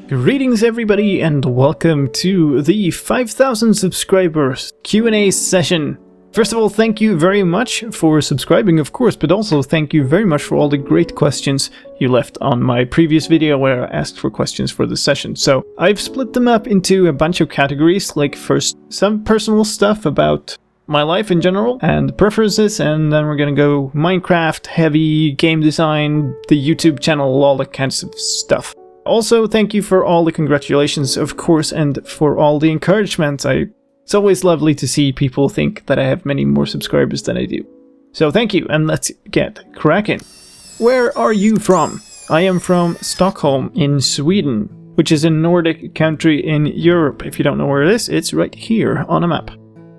Greetings everybody and welcome to the 5,000 subscribers Q&A session. First of all, thank you very much for subscribing, of course, but also thank you very much for all the great questions you left on my previous video where I asked for questions for the session. So I've split them up into a bunch of categories, like first some personal stuff about my life in general and preferences, and then we're gonna go Minecraft, heavy, game design, the YouTube channel, all that kinds of stuff. Also, thank you for all the congratulations, of course, and for all the encouragement. It's always lovely to see people think that I have many more subscribers than I do. So thank you, and let's get cracking. Where are you from? I am from Stockholm in Sweden, which is a Nordic country in Europe. If you don't know where it is, it's right here on a map.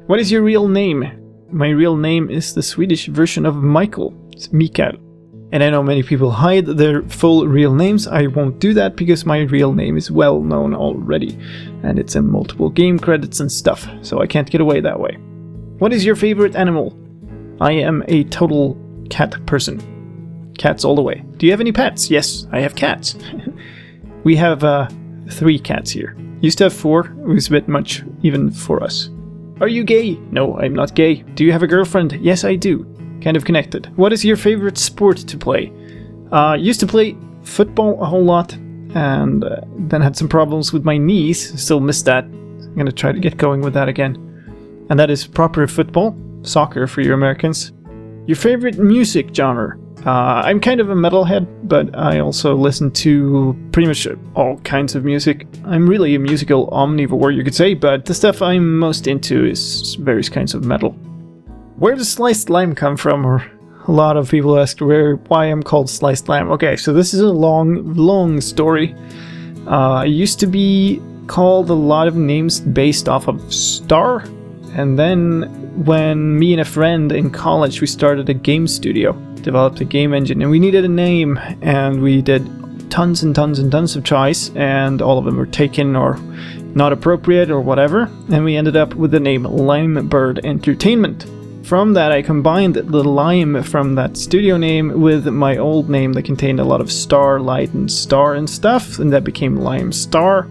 What is your real name? My real name is the Swedish version of Michael. It's Mikael. And I know many people hide their full real names. I won't do that because my real name is well known already. And it's in multiple game credits and stuff, so I can't get away that way. What is your favorite animal? I am a total cat person. Cats all the way. Do you have any pets? Yes, I have cats. We have 3 cats here. Used to have 4, it was a bit much even for us. Are you gay? No, I'm not gay. Do you have a girlfriend? Yes, I do. Kind of connected. What is your favorite sport to play? Used to play football a whole lot, and then had some problems with my knees. Still miss that. I'm gonna try to get going with that again. And that is proper football, soccer for you Americans. Your favorite music genre? I'm kind of a metalhead, but I also listen to pretty much all kinds of music. I'm really a musical omnivore, you could say, but the stuff I'm most into is various kinds of metal. Where does sliced lime come from? Or a lot of people ask why I'm called sliced lime. Okay, so this is a long story. I used to be called a lot of names based off of star, and then when me and a friend in college we started a game studio, developed a game engine, and we needed a name, and we did tons and tons of tries, and all of them were taken or not appropriate or whatever, and we ended up with the name Limebird Entertainment. From that, I combined the lime from that studio name with my old name that contained a lot of starlight and star and stuff, and that became Lime Star.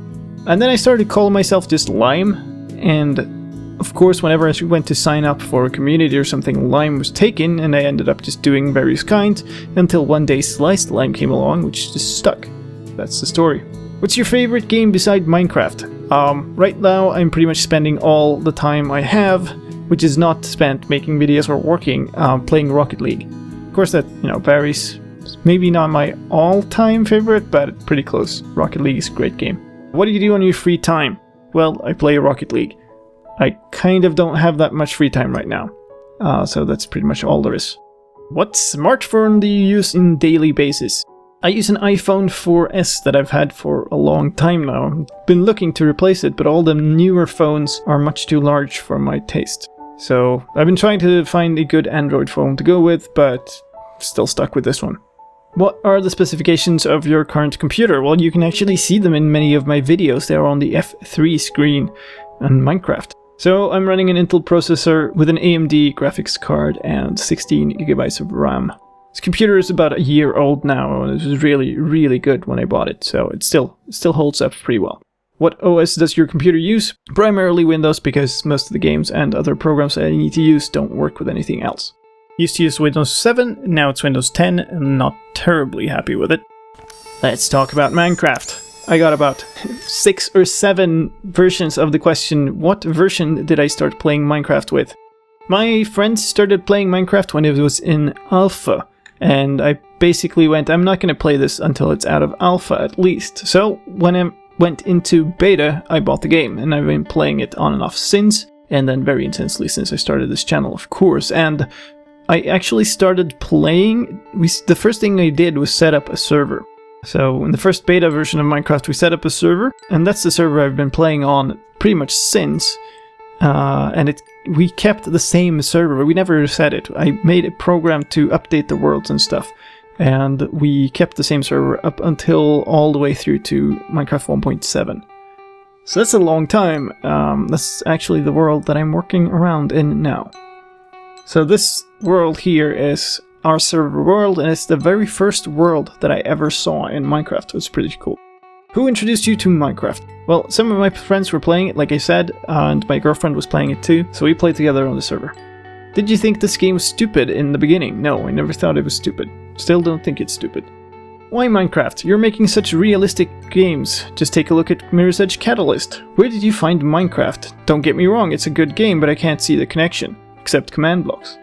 And then I started calling myself just Lime, and of course, whenever I went to sign up for a community or something, Lime was taken, and I ended up just doing various kinds, until one day Sliced Lime came along, which just stuck. That's the story. What's your favorite game beside Minecraft? Right now, I'm pretty much spending all the time I have, which is not spent making videos or working, playing Rocket League. Of course that, varies. Maybe not my all-time favorite, but pretty close. Rocket League is a great game. What do you do on your free time? Well, I play Rocket League. I kind of don't have that much free time right now. So that's pretty much all there is. What smartphone do you use in daily basis? I use an iPhone 4S that I've had for a long time now. I've been looking to replace it, but all the newer phones are much too large for my taste. So I've been trying to find a good Android phone to go with, but still stuck with this one. What are the specifications of your current computer? Well, you can actually see them in many of my videos. They are on the F3 screen on Minecraft. So I'm running an Intel processor with an AMD graphics card and 16 gigabytes of RAM. This computer is about a year old now, and it was really good when I bought it, so it still holds up pretty well. What OS does your computer use? Primarily Windows, because most of the games and other programs I need to use don't work with anything else. Used to use Windows 7, now it's Windows 10, and not terribly happy with it. Let's talk about Minecraft. I got about 6 or 7 versions of the question, what version did I start playing Minecraft with? My friends started playing Minecraft when it was in alpha, and I basically went, I'm not going to play this until it's out of alpha at least. So when I went into beta, I bought the game, and I've been playing it on and off since, and then very intensely since I started this channel, of course. And I actually started playing, the first thing I did was set up a server. So in the first beta version of Minecraft, we set up a server, and that's the server I've been playing on pretty much since. And we kept the same server, we never reset it. I made a program to update the worlds and stuff, and we kept the same server up until all the way through to Minecraft 1.7. So that's a long time. That's actually the world that I'm working around in now. So this world here is our server world, and it's the very first world that I ever saw in Minecraft. It's pretty cool. Who introduced you to Minecraft? Well, some of my friends were playing it, like I said, and my girlfriend was playing it too, so we played together on the server. Did you think this game was stupid in the beginning? No, I never thought it was stupid. Still don't think it's stupid. Why Minecraft? You're making such realistic games. Just take a look at Mirror's Edge Catalyst. Where did you find Minecraft? Don't get me wrong, it's a good game, but I can't see the connection. Except command blocks.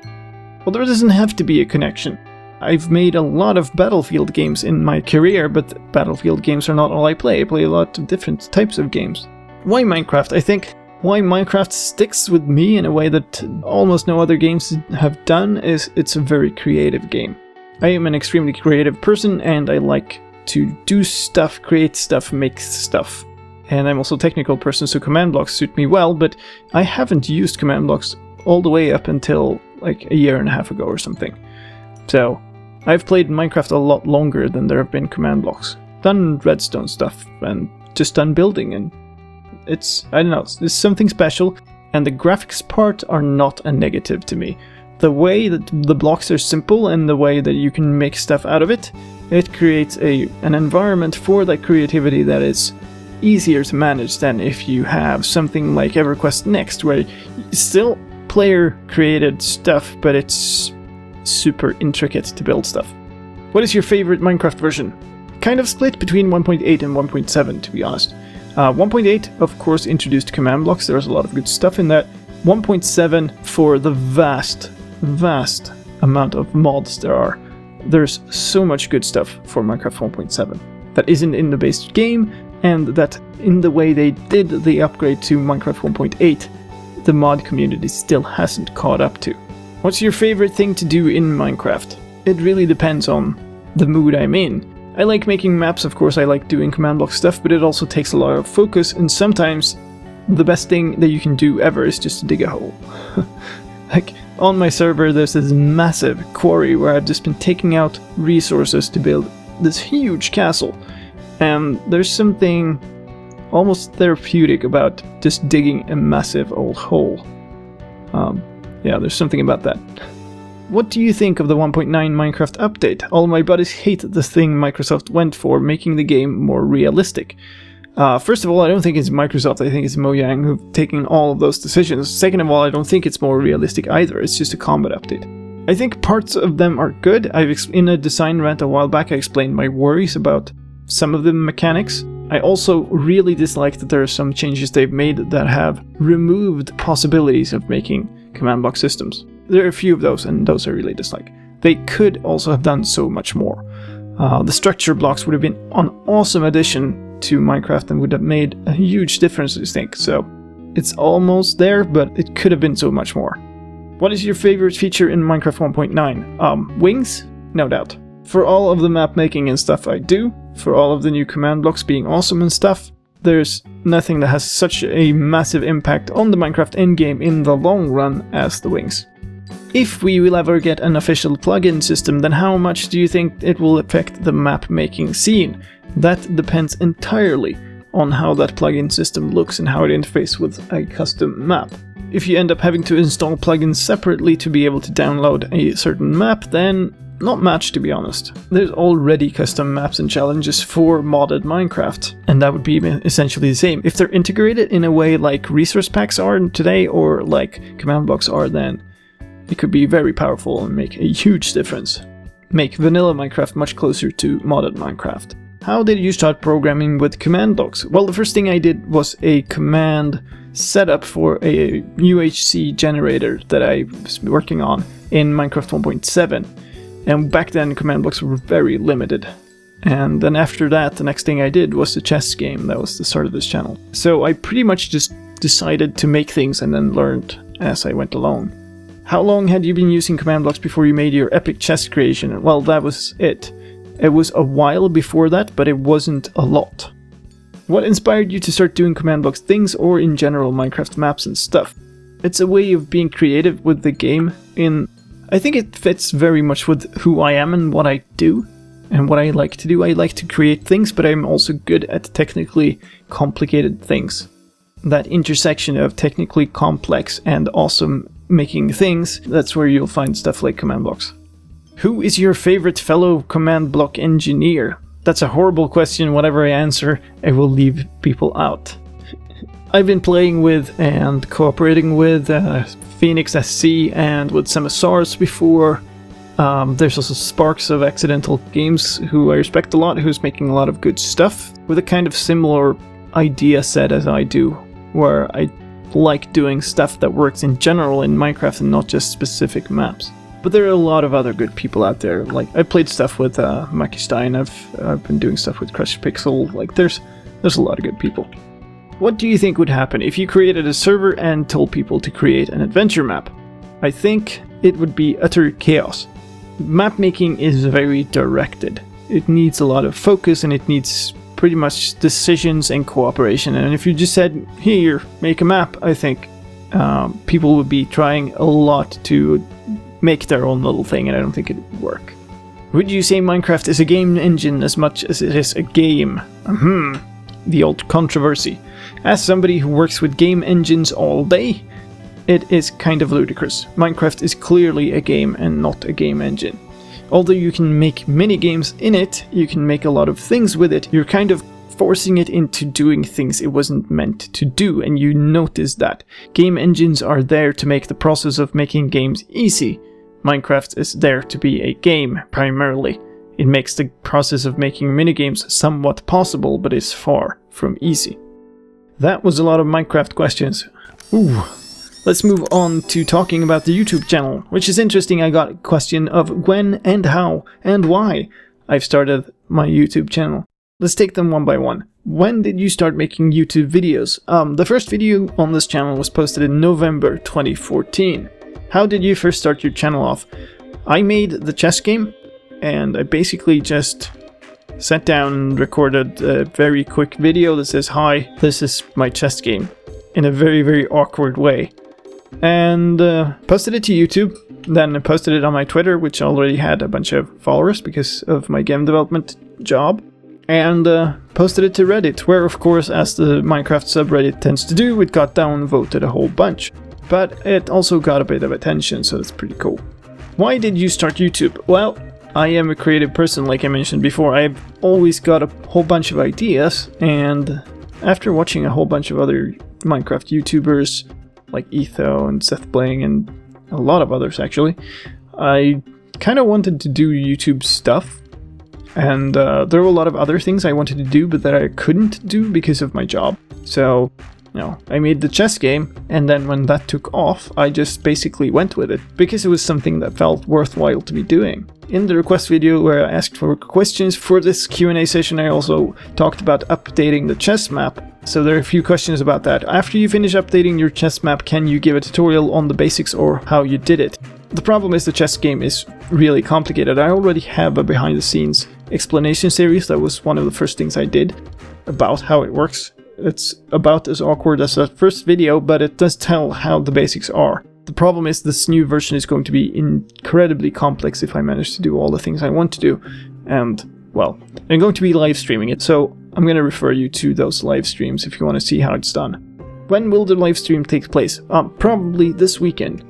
Well, there doesn't have to be a connection. I've made a lot of Battlefield games in my career, but Battlefield games are not all I play. I play a lot of different types of games. Why Minecraft? I think why Minecraft sticks with me in a way that almost no other games have done is it's a very creative game. I am an extremely creative person and I like to do stuff, create stuff, make stuff. And I'm also a technical person, so command blocks suit me well, but I haven't used command blocks all the way up until like a year and a half ago or something. So I've played Minecraft a lot longer than there have been command blocks. Done redstone stuff and just done building, and it's, I don't know, it's something special, and the graphics part are not a negative to me. The way that the blocks are simple and the way that you can make stuff out of it, it creates an environment for that creativity that is easier to manage than if you have something like EverQuest Next, where still player created stuff, but it's super intricate to build stuff. What is your favorite Minecraft version? Kind of split between 1.8 and 1.7, to be honest. 1.8 of course introduced command blocks, there's a lot of good stuff in that. 1.7 for the vast amount of mods there are. There's so much good stuff for Minecraft 1.7 that isn't in the base game, and that in the way they did the upgrade to Minecraft 1.8, the mod community still hasn't caught up to. What's your favorite thing to do in Minecraft? It really depends on the mood I'm in. I like making maps, of course, I like doing command block stuff, but it also takes a lot of focus, and sometimes the best thing that you can do ever is just to dig a hole. Like, on my server there's this massive quarry where I've just been taking out resources to build this huge castle, and there's something almost therapeutic about just digging a massive old hole. Yeah, there's something about that. What do you think of the 1.9 Minecraft update? All my buddies hate the thing Microsoft went for, making the game more realistic. First of all, I don't think it's Microsoft, I think it's Mojang who've taken all of those decisions. Second of all, I don't think it's more realistic either, it's just a combat update. I think parts of them are good. In a design rant a while back I explained my worries about some of the mechanics. I also really dislike that there are some changes they've made that have removed possibilities of making command block systems. There are a few of those, and those I really dislike. They could also have done so much more. The structure blocks would have been an awesome addition to Minecraft and would have made a huge difference, I think. So it's almost there, but it could have been so much more. What is your favorite feature in Minecraft 1.9? Wings? No doubt. For all of the map making and stuff I do, for all of the new command blocks being awesome and stuff, there's nothing that has such a massive impact on the Minecraft endgame in the long run as the wings. If we will ever get an official plugin system, then how much do you think it will affect the map making scene? That depends entirely on how that plugin system looks and how it interfaces with a custom map. If you end up having to install plugins separately to be able to download a certain map, then not much, to be honest. There's already custom maps and challenges for modded Minecraft, and that would be essentially the same. If they're integrated in a way like resource packs are today, or like command blocks are, then it could be very powerful and make a huge difference. Make vanilla Minecraft much closer to modded Minecraft. How did you start programming with command blocks? Well, the first thing I did was a command setup for a UHC generator that I was working on in Minecraft 1.7. And back then command blocks were very limited. And then after that, the next thing I did was the chess game. That was the start of this channel. So I pretty much just decided to make things and then learned as I went along. How long had you been using command blocks before you made your epic chess creation? Well, that was it. It was a while before that, but it wasn't a lot. What inspired you to start doing command blocks things, or in general Minecraft maps and stuff? It's a way of being creative with the game. I think it fits very much with who I am and what I do and what I like to do. I like to create things, but I'm also good at technically complicated things. That intersection of technically complex and awesome making things, that's where you'll find stuff like command blocks. Who is your favorite fellow command block engineer? That's a horrible question. Whatever I answer, I will leave people out. I've been playing with and cooperating with Phoenix SC and with Semisars before. There's also Sparks of Accidental Games, who I respect a lot, who's making a lot of good stuff with a kind of similar idea set as I do, where I like doing stuff that works in general in Minecraft and not just specific maps. But there are a lot of other good people out there. Like, I played stuff with Mackie Stein, I've been doing stuff with Crush Pixel. Like, there's a lot of good people. What do you think would happen if you created a server and told people to create an adventure map? I think it would be utter chaos. Map making is very directed. It needs a lot of focus and it needs pretty much decisions and cooperation. And if you just said, here, make a map, I think people would be trying a lot to make their own little thing, and I don't think it would work. Would you say Minecraft is a game engine as much as it is a game? The old controversy. As somebody who works with game engines all day, it is kind of ludicrous. Minecraft is clearly a game and not a game engine. Although you can make mini games in it, you can make a lot of things with it, you're kind of forcing it into doing things it wasn't meant to do, and you notice that. Game engines are there to make the process of making games easy. Minecraft is there to be a game, primarily. It makes the process of making minigames somewhat possible, but is far from easy. That was a lot of Minecraft questions. Ooh. Let's move on to talking about the YouTube channel, which is interesting. I got a question of when and how and why I've started my YouTube channel. Let's take them one by one. When did you start making YouTube videos? The first video on this channel was posted in November 2014. How did you first start your channel off? I made the chess game, and I basically just sat down and recorded a very quick video that says, hi, this is my chess game, in a very, very awkward way. And posted it to YouTube, then I posted it on my Twitter, which already had a bunch of followers because of my game development job, and posted it to Reddit, where of course, as the Minecraft subreddit tends to do, it got downvoted a whole bunch. But it also got a bit of attention, so that's pretty cool. Why did you start YouTube? Well, I am a creative person, like I mentioned before. I've always got a whole bunch of ideas, and after watching a whole bunch of other Minecraft YouTubers, like Etho and Seth Bling and a lot of others actually, I kind of wanted to do YouTube stuff, and there were a lot of other things I wanted to do but that I couldn't do because of my job. So, I made the chess game, and then when that took off, I just basically went with it, because it was something that felt worthwhile to be doing. In the request video where I asked for questions for this Q&A session, I also talked about updating the chess map. So there are a few questions about that. After you finish updating your chess map, can you give a tutorial on the basics or how you did it? The problem is the chess game is really complicated. I already have a behind the scenes explanation series. That was one of the first things I did about how it works. It's about as awkward as that first video, but it does tell how the basics are. The problem is this new version is going to be incredibly complex if I manage to do all the things I want to do. And, well, I'm going to be live streaming it, so I'm going to refer you to those live streams if you want to see how it's done. When will the live stream take place? Probably this weekend.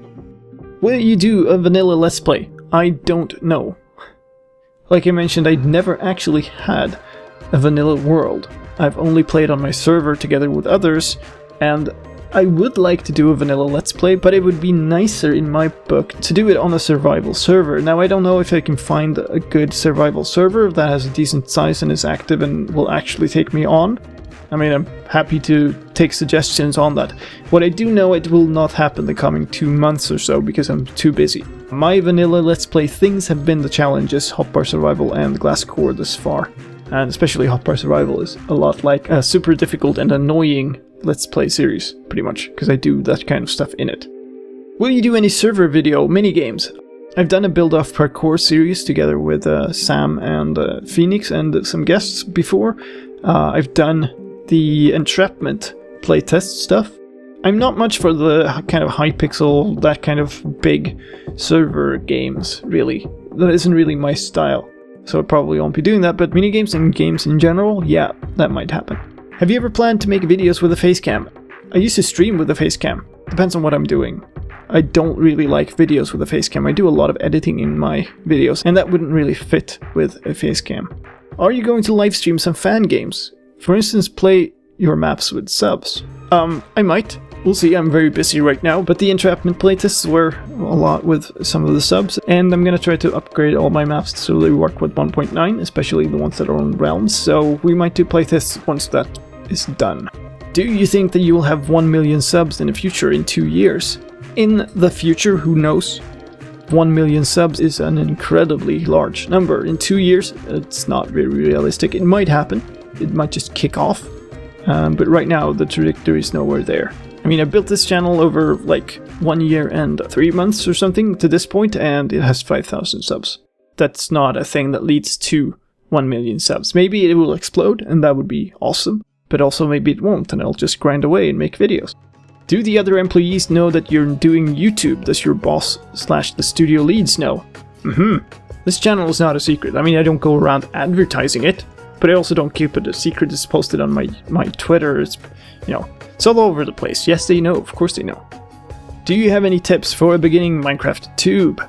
Will you do a vanilla Let's Play? I don't know. Like I mentioned, I'd never actually had a vanilla world. I've only played on my server together with others, and I would like to do a vanilla Let's Play, but it would be nicer in my book to do it on a survival server. Now, I don't know if I can find a good survival server that has a decent size and is active and will actually take me on. I mean, I'm happy to take suggestions on that. What I do know, it will not happen the coming 2 months or so because I'm too busy. My vanilla Let's Play things have been the challenges, Hotbar Survival and Glass Core thus far. And especially Hotbar Survival is a lot like a super difficult and annoying Let's Play series, pretty much, because I do that kind of stuff in it. Will you do any server video minigames? I've done a build-off parkour series together with Sam and Phoenix and some guests before. I've done the Entrapment playtest stuff. I'm not much for the kind of Hypixel, that kind of big server games, really. That isn't really my style. So I probably won't be doing that, but minigames and games in general, yeah, that might happen. Have you ever planned to make videos with a facecam? I used to stream with a facecam. Depends on what I'm doing. I don't really like videos with a facecam. I do a lot of editing in my videos, and that wouldn't really fit with a facecam. Are you going to live stream some fan games? For instance, play your maps with subs? I might. We'll see, I'm very busy right now, but the Entrapment playtests were a lot with some of the subs, and I'm gonna try to upgrade all my maps so they work with 1.9, especially the ones that are on Realms, so we might do playtests once that is done. Do you think that you will have 1 million subs in the future in 2 years? In the future, who knows? 1 million subs is an incredibly large number. In 2 years, it's not very realistic. It might happen, it might just kick off, but right now the trajectory is nowhere there. I mean, I built this channel over like 1 year and 3 months or something to this point, and it has 5,000 subs. That's not a thing that leads to 1 million subs. Maybe it will explode, and that would be awesome, but also maybe it won't, and I'll just grind away and make videos. Do the other employees know that you're doing YouTube? Does your boss / the studio leads know? This channel is not a secret. I mean, I don't go around advertising it, but I also don't keep it a secret. It's posted on my Twitter. It's, you know, it's all over the place. Yes, they know. Of course they know. Do you have any tips for a beginning Minecraft tube?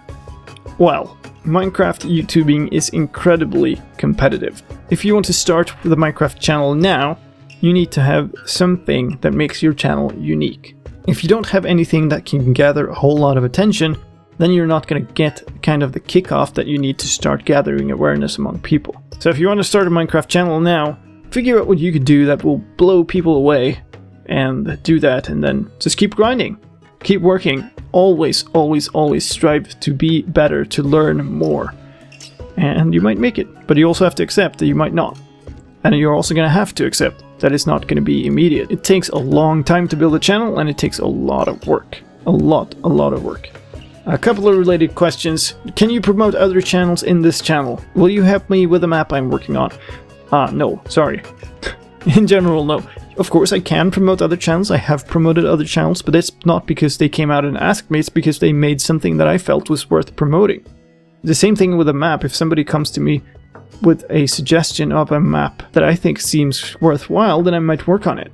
Well, Minecraft YouTubing is incredibly competitive. If you want to start with a Minecraft channel now, you need to have something that makes your channel unique. If you don't have anything that can gather a whole lot of attention, then you're not going to get kind of the kickoff that you need to start gathering awareness among people. So if you want to start a Minecraft channel now, figure out what you could do that will blow people away, and do that, and then just keep grinding. Keep working. Always, always, always strive to be better, to learn more. And you might make it, but you also have to accept that you might not. And you're also going to have to accept that it's not going to be immediate. It takes a long time to build a channel, and it takes a lot of work. A lot of work. A couple of related questions. Can you promote other channels in this channel? Will you help me with a map I'm working on? No, sorry. In general, no. Of course, I can promote other channels. I have promoted other channels, but it's not because they came out and asked me. It's because they made something that I felt was worth promoting. The same thing with a map. If somebody comes to me with a suggestion of a map that I think seems worthwhile, then I might work on it.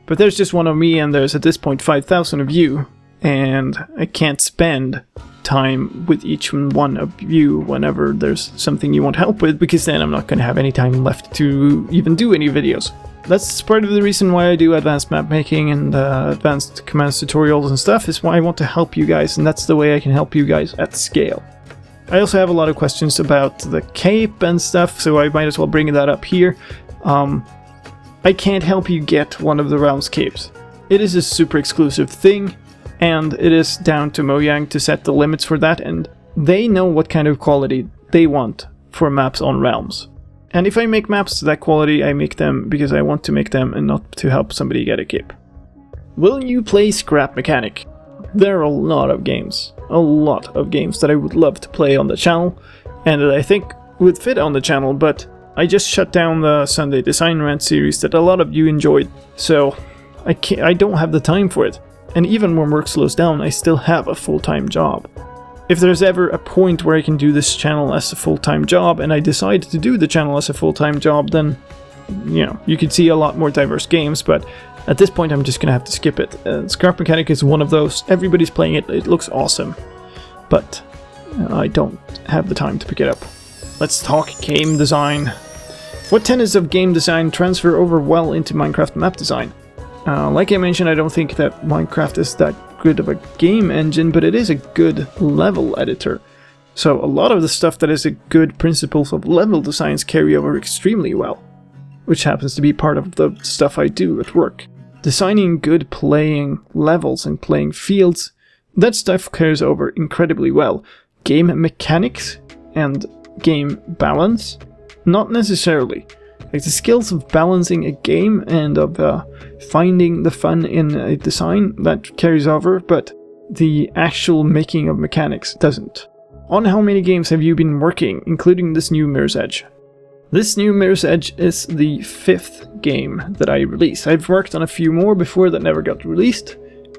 But there's just one of me, and there's at this point 5,000 of you, and I can't spend time with each one of you whenever there's something you want help with, because then I'm not going to have any time left to even do any videos. That's part of the reason why I do advanced map making and advanced commands tutorials and stuff, is why I want to help you guys, and that's the way I can help you guys at scale. I also have a lot of questions about the cape and stuff, so I might as well bring that up here. I can't help you get one of the Realms capes. It is a super exclusive thing, and it is down to Mojang to set the limits for that, and they know what kind of quality they want for maps on Realms. And if I make maps to that quality, I make them because I want to make them and not to help somebody get a cape. Will you play Scrap Mechanic? There are a lot of games that I would love to play on the channel, and that I think would fit on the channel, but I just shut down the Sunday Design Rant series that a lot of you enjoyed, so I don't have the time for it. And even when work slows down, I still have a full-time job. If there's ever a point where I can do this channel as a full-time job, and I decide to do the channel as a full-time job, then, you know, you could see a lot more diverse games, but at this point I'm just gonna have to skip it. Scrap Mechanic is one of those. Everybody's playing it, it looks awesome, but I don't have the time to pick it up. Let's talk game design. What tenets of game design transfer over well into Minecraft map design? Like I mentioned, I don't think that Minecraft is that good of a game engine, but it is a good level editor. So a lot of the stuff that is a good principles of level designs carry over extremely well, which happens to be part of the stuff I do at work. Designing good playing levels and playing fields, that stuff carries over incredibly well. Game mechanics and game balance, not necessarily. Like the skills of balancing a game and of finding the fun in a design, that carries over, but the actual making of mechanics doesn't. On how many games have you been working, including this new Mirror's Edge? This new Mirror's Edge is the 5th game that I release. I've worked on a few more before that never got released,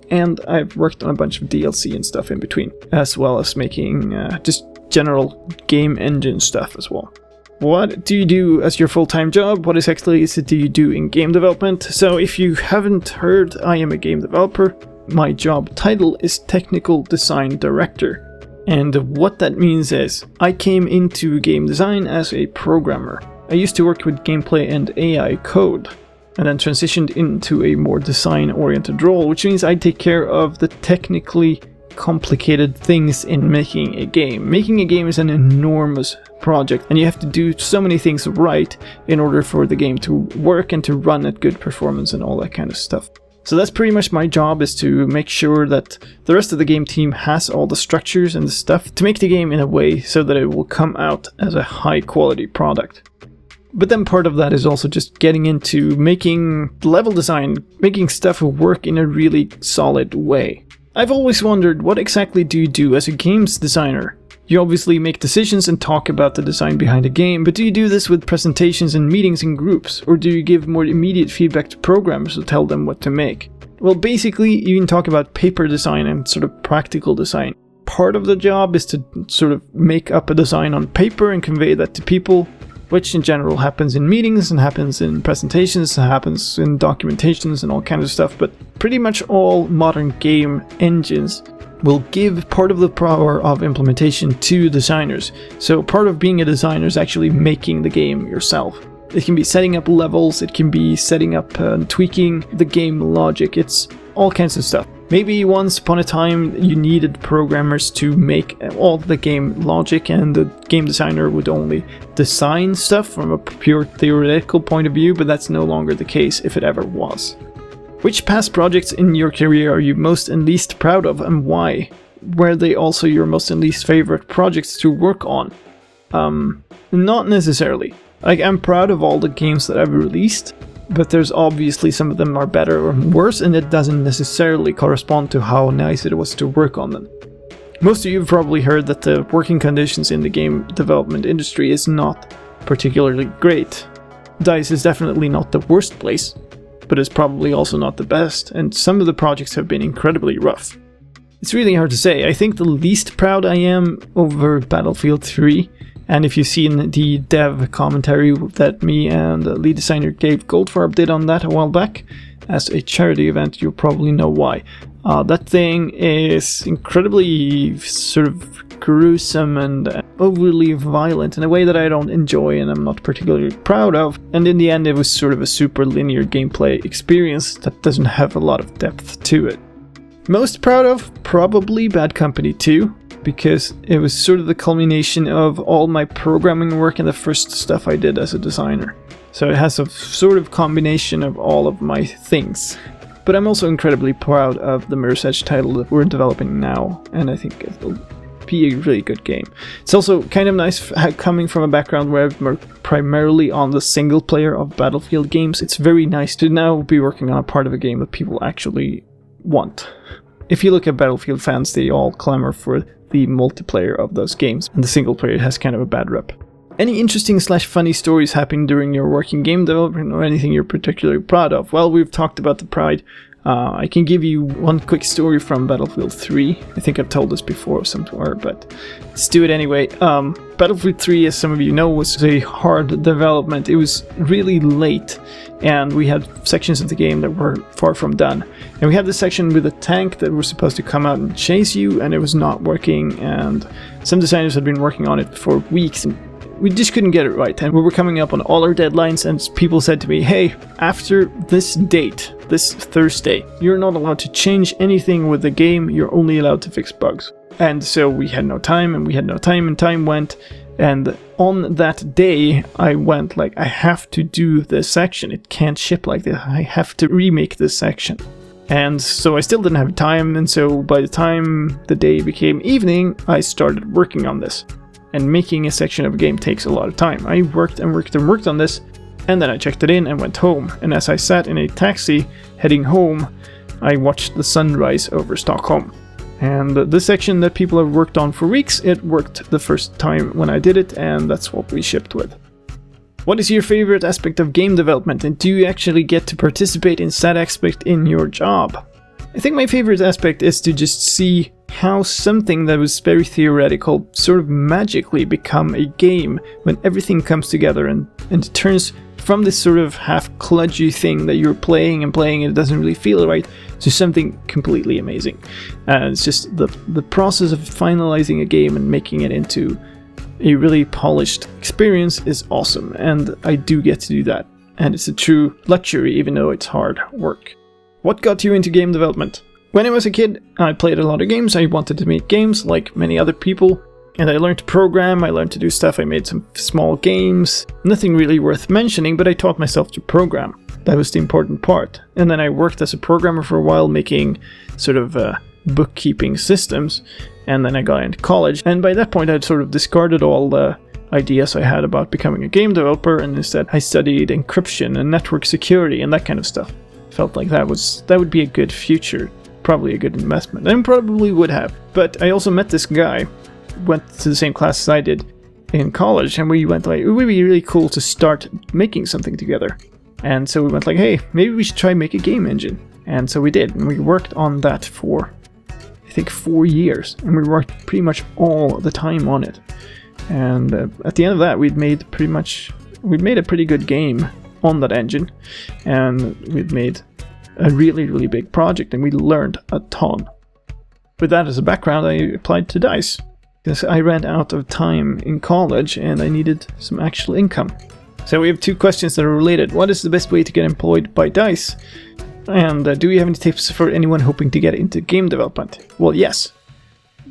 and I've worked on a bunch of DLC and stuff in between, as well as making just general game engine stuff as well. What do you do as your full-time job? What exactly do you do in game development? So if you haven't heard, I am a game developer. My job title is Technical Design Director. And what that means is, I came into game design as a programmer. I used to work with gameplay and AI code, and then transitioned into a more design-oriented role, which means I take care of the technically complicated things in making a game. Making a game is an enormous project, and you have to do so many things right in order for the game to work and to run at good performance and all that kind of stuff. So that's pretty much my job, is to make sure that the rest of the game team has all the structures and the stuff to make the game in a way so that it will come out as a high quality product. But then part of that is also just getting into making level design, making stuff work in a really solid way. I've always wondered, what exactly do you do as a games designer? You obviously make decisions and talk about the design behind a game, but do you do this with presentations and meetings in groups? Or do you give more immediate feedback to programmers to tell them what to make? Well, basically, you can talk about paper design and sort of practical design. Part of the job is to sort of make up a design on paper and convey that to people, which in general happens in meetings and happens in presentations and happens in documentations and all kinds of stuff, but pretty much all modern game engines will give part of the power of implementation to designers. So part of being a designer is actually making the game yourself. It can be setting up levels, it can be setting up and tweaking the game logic, it's all kinds of stuff. Maybe once upon a time you needed programmers to make all the game logic and the game designer would only design stuff from a pure theoretical point of view, but that's no longer the case if it ever was. Which past projects in your career are you most and least proud of, and why? Were they also your most and least favorite projects to work on? Not necessarily. Like, I'm proud of all the games that I've released, but there's obviously some of them are better or worse, and it doesn't necessarily correspond to how nice it was to work on them. Most of you have probably heard that the working conditions in the game development industry is not particularly great. DICE is definitely not the worst place, but it's probably also not the best, and some of the projects have been incredibly rough. It's really hard to say. I think the least proud I am over Battlefield 3, and if you've seen the dev commentary that me and the lead designer Gabe Goldfarb did on that a while back as a charity event, you'll probably know why. That thing is incredibly sort of gruesome and overly violent in a way that I don't enjoy and I'm not particularly proud of, and in the end it was sort of a super linear gameplay experience that doesn't have a lot of depth to it. Most proud of? Probably Bad Company 2, because it was sort of the culmination of all my programming work and the first stuff I did as a designer. So it has a sort of combination of all of my things. But I'm also incredibly proud of the Mirror's Edge title that we're developing now, and I think it'll be a really good game. It's also kind of nice coming from a background where I've worked primarily on the single player of Battlefield games. It's very nice to now be working on a part of a game that people actually want. If you look at Battlefield fans, they all clamor for the multiplayer of those games, and the single player has kind of a bad rep. Any interesting / funny stories happening during your working game development, or anything you're particularly proud of? Well, we've talked about the pride. I can give you one quick story from Battlefield 3. I think I've told this before somewhere, but let's do it anyway. Battlefield 3, as some of you know, was a hard development. It was really late, and we had sections of the game that were far from done. And we had this section with a tank that was supposed to come out and chase you, and it was not working, and some designers had been working on it for weeks, and we just couldn't get it right, and we were coming up on all our deadlines, and people said to me, hey, after this date, this Thursday, you're not allowed to change anything with the game, you're only allowed to fix bugs. And so we had no time, and time went, and on that day, I went like, I have to do this section, it can't ship like this, I have to remake this section. And so I still didn't have time, and so by the time the day became evening, I started working on this. And making a section of a game takes a lot of time. I worked on this, and then I checked it in and went home. And as I sat in a taxi heading home, I watched the sunrise over Stockholm. And this section that people have worked on for weeks, it worked the first time when I did it, and that's what we shipped with. What is your favorite aspect of game development, and do you actually get to participate in that aspect in your job? I think my favorite aspect is to just see how something that was very theoretical sort of magically become a game when everything comes together and it turns from this sort of half kludgy thing that you're playing and it doesn't really feel right to something completely amazing. It's just the process of finalizing a game and making it into a really polished experience is awesome, and I do get to do that. And it's a true luxury, even though it's hard work. What got you into game development? When I was a kid, I played a lot of games. I wanted to make games like many other people. And I learned to program, I learned to do stuff, I made some small games. Nothing really worth mentioning, but I taught myself to program. That was the important part. And then I worked as a programmer for a while, making sort of bookkeeping systems. And then I got into college. And by that point, I'd sort of discarded all the ideas I had about becoming a game developer. And instead, I studied encryption and network security and that kind of stuff. Felt like that would be a good future. Probably a good investment. And probably would have. But I also met this guy. Went to the same class as I did in college, and we went like, it would be really cool to start making something together. And so we went like, hey, maybe we should try make a game engine. And so we did, and we worked on that for, I think, 4 years, and we worked pretty much all the time on it. And at the end of that, we'd made a pretty good game on that engine, and we'd made a really, really big project, and we learned a ton. With that as a background, I applied to DICE. Because I ran out of time in college and I needed some actual income. So we have 2 questions that are related. What is the best way to get employed by DICE? And do you have any tips for anyone hoping to get into game development? Well, yes.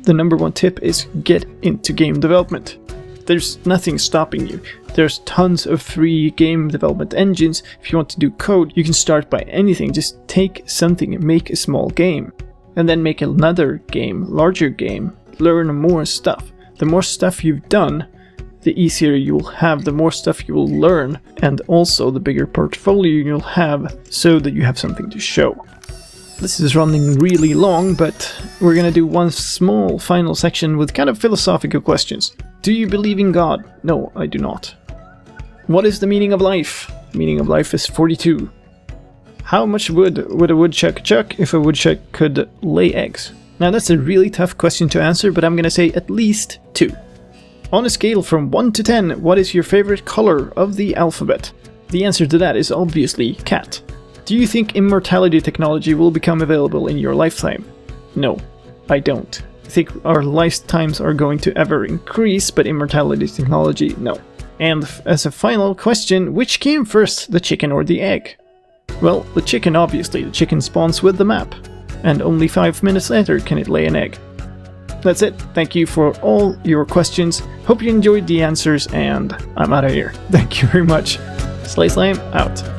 The number 1 tip is get into game development. There's nothing stopping you. There's tons of free game development engines. If you want to do code, you can start by anything. Just take something and make a small game. And then make another game, larger game. Learn more stuff. The more stuff you've done, the easier you'll have, the more stuff you will learn, and also the bigger portfolio you'll have so that you have something to show. This is running really long, but we're gonna do one small final section with kind of philosophical questions. Do you believe in God? No, I do not. What is the meaning of life? The meaning of life is 42. How much wood would a woodchuck chuck if a woodchuck could lay eggs? Now that's a really tough question to answer, but I'm gonna say at least 2. On a scale from 1 to 10, what is your favorite color of the alphabet? The answer to that is obviously cat. Do you think immortality technology will become available in your lifetime? No, I don't. I think our lifetimes are going to ever increase, but immortality technology, no. And as a final question, which came first, the chicken or the egg? Well, the chicken obviously. The chicken spawns with the map. And only 5 minutes later can it lay an egg. That's it. Thank you for all your questions. Hope you enjoyed the answers, and I'm out of here. Thank you very much. Slicedlime out.